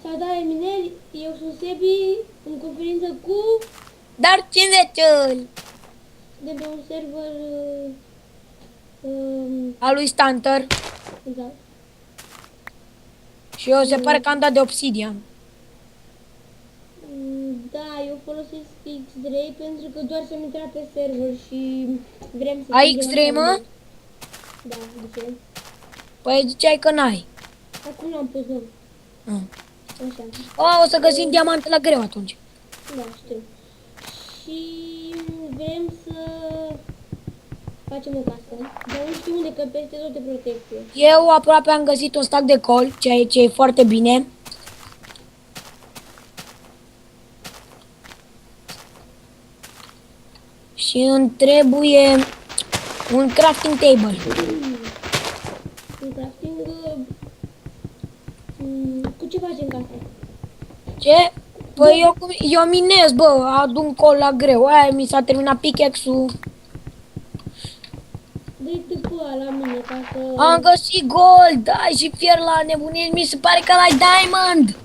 Salutare mineri, eu sunt Sebi, în conferință cu Dar 50-ul de pe un server a lui Stanter exact. și eu se pare că am dat de Obsidian. Da, eu folosesc X-Ray pentru că doar să-mi intra pe server și vrem să Ai strângem X-Ray, așa mă? mineri. Da, de ce? Păi ziceai că n-ai. Acum l-am pus, nu. Ah. Așa. O să găsim diamante la greu atunci. Da, știu. Și vrem să facem o casă, dar nu știu unde, că peste tot de protecție. Eu aproape am găsit un stack de col, ceea ce e foarte bine. Și îmi trebuie un crafting table. Un crafting, cu ce facem casa? Ce? Păi eu minez, bă, adun col la greu. Aia mi s-a terminat pickaxe-ul. Dă-i tâpă la mine ca să... Am găsit gold, da, și fier la nebunie. Mi se pare că ai diamond.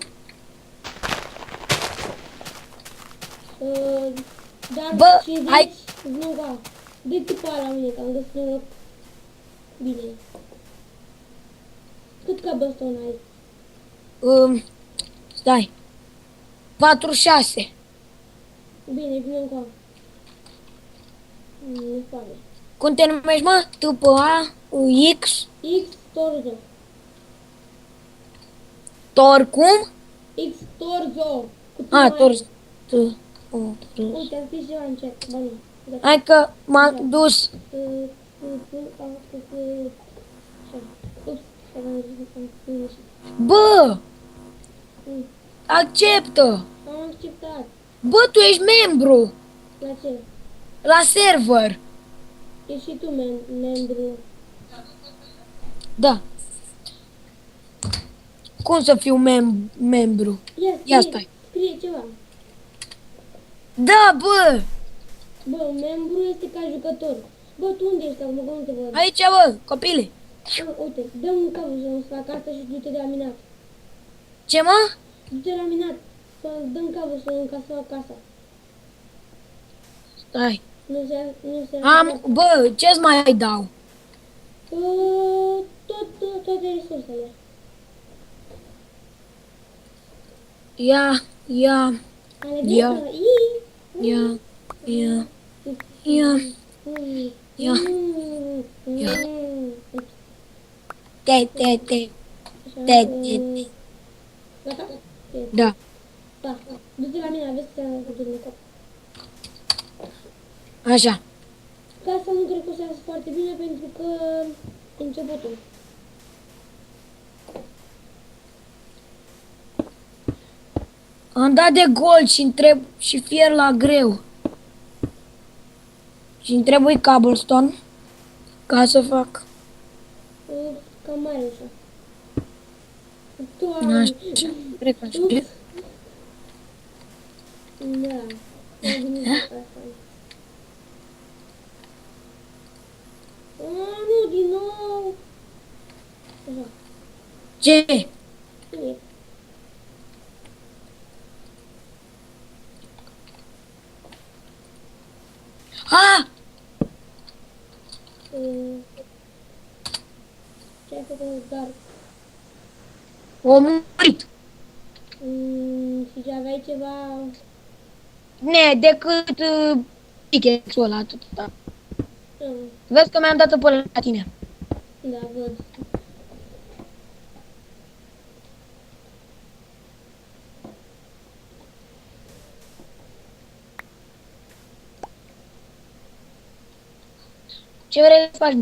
Dar Bă, 50, hai. nu, da. Dă-i tâpă la mine, că am găsit un loc bine. Cât cobblestone ai? Stai. 46. Bine, vine încă. Nu foame. Cum te numești, mă? TPA X X Torzo. Torcum? X Torzo. Cu tu A, mai. Tor. Uite, am scris ceva în chat. Ba nu. Hai că m-am dus. Ups, am Bă, acceptă. acceptat. Bă, tu ești membru La ce? la server. Ești și tu membru. Da. Cum să fiu membru? Ia stai. Scrie ceva. Da, bă. Bă, un membru este ca jucător. Bă, tu unde ești acum? Că nu te văd. Aici, bă, copile. Uite, dă un cablu să fac asta și du-te de la minat. Ce, mă? Du-te la minat. Să dăm cablu ca să fac casa. Stai. Nu se Bă, ce-ți mai dau? toate resursele. Ia. Ale Ia. greu, Ia. Ia. Te. Gata? Da. Da. Du-te la mine, aveți să cu Dumnezeu. Așa. Casa nu cred că o să iasă foarte bine pentru că e începutul. Am dat de gol și întreb și fier la greu. Și îmi trebuie cobblestone ca să fac. Cam mare așa. Așa. Cred că așa. Ups. Da. Am gândit la asta. Nu, din nou. Așa. Ce? Bine. Ah! Ce ai făcut, Dark? O murit. Și ce aveai ceva... Ne, decât pickaxe-ul ăla atâta. Vezi că mi-am dat până la tine. Da, văd. Ce vrei să faci?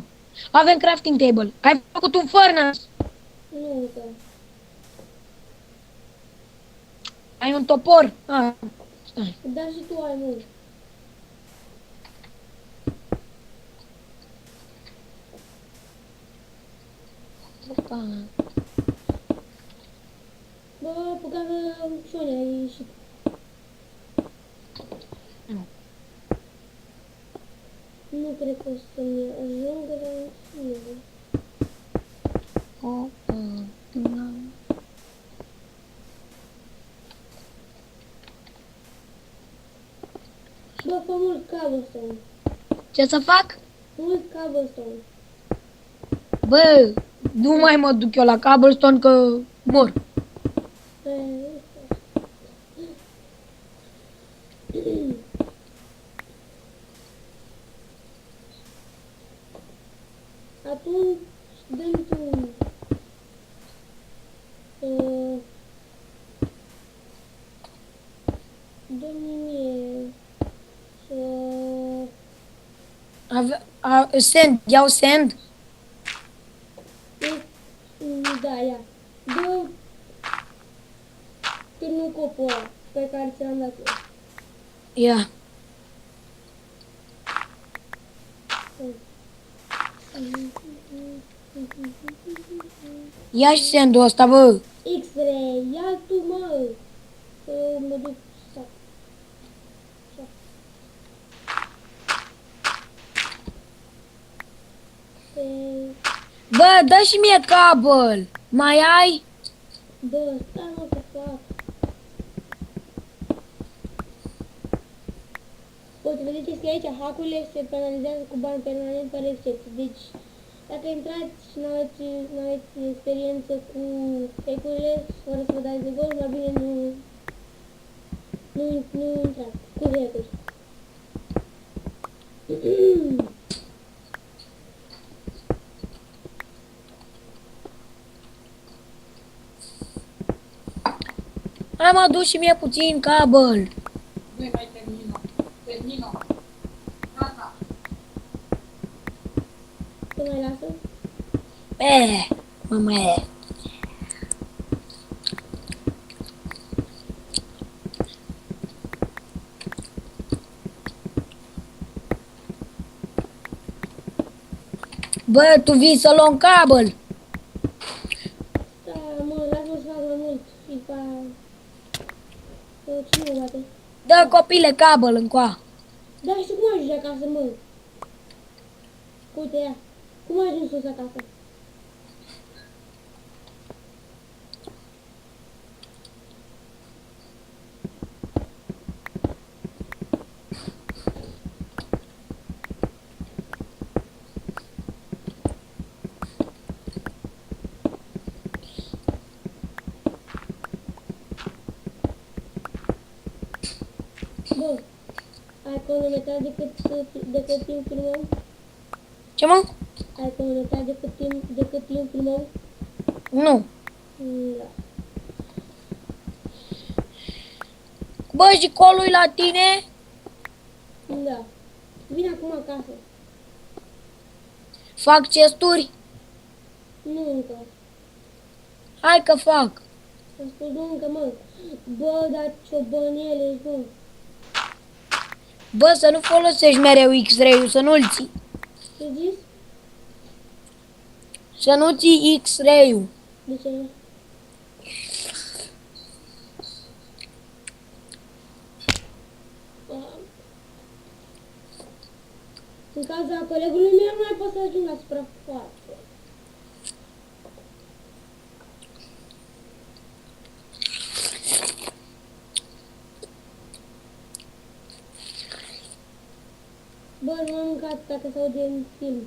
Avem crafting table. Ai făcut un furnace. Nu încă. Ai un topor. Ah, stai. Dar și tu ai mult. Opa. Bă, păcat că Șone ai ieșit. Nu cred că o să-mi ajungă, dar nu știu. Opa. Bă, fă mult cobblestone. Ce să fac? Mult cobblestone. Bă, nu mai mă duc eu la cobblestone că mor. Atunci dăm tu dă-mi mie să Sand, iau sand. da, ia. Dă târnucopul ăla pe care ți l-am dat eu. Ia. Ia și sandul ăsta, bă. X-ray, ia tu, mă! Să mă duc să... Bă, dă și mie cable. Mai ai? Bă, stai mă să fac. Uite, vedeți că aici hackurile se penalizează cu bani permanent fără excepție. Deci, dacă intrați și n-aveți experiență cu hack-urile, fără să vă dați de gol, mai bine nu intrați cu hack-uri. Am adus și mie puțin cable. Noi mai termină. Gata. Te mai lasă? Mama. Bă, tu vii să luăm cable. Da, mă, lasă-mă să fac mai mult. Și pa... Cine mă bate? Dă copile cable încoa. Da, și cum ajungi acasă, mă? Uite, ia. Cum ajungi sus acasă? Bă, ai cronometrat de cât timp filmăm? Ce mă? Ai cronometrat de cât timp filmăm? Nu. Da. Bă, și colul la tine? Da. Vine acum acasă. Fac chesturi? Nu încă. Hai că fac. Am spus nu încă, mă. Bă, dar ciobănele, mă. Bă, să nu folosești mereu X-ray-ul, să nu-l ții. Ce zis? Să nu ții X-ray-ul. De ce? În cauza colegului meu nu mai pot să ajung la suprafață. Bă, nu am mâncat dacă se aude în film.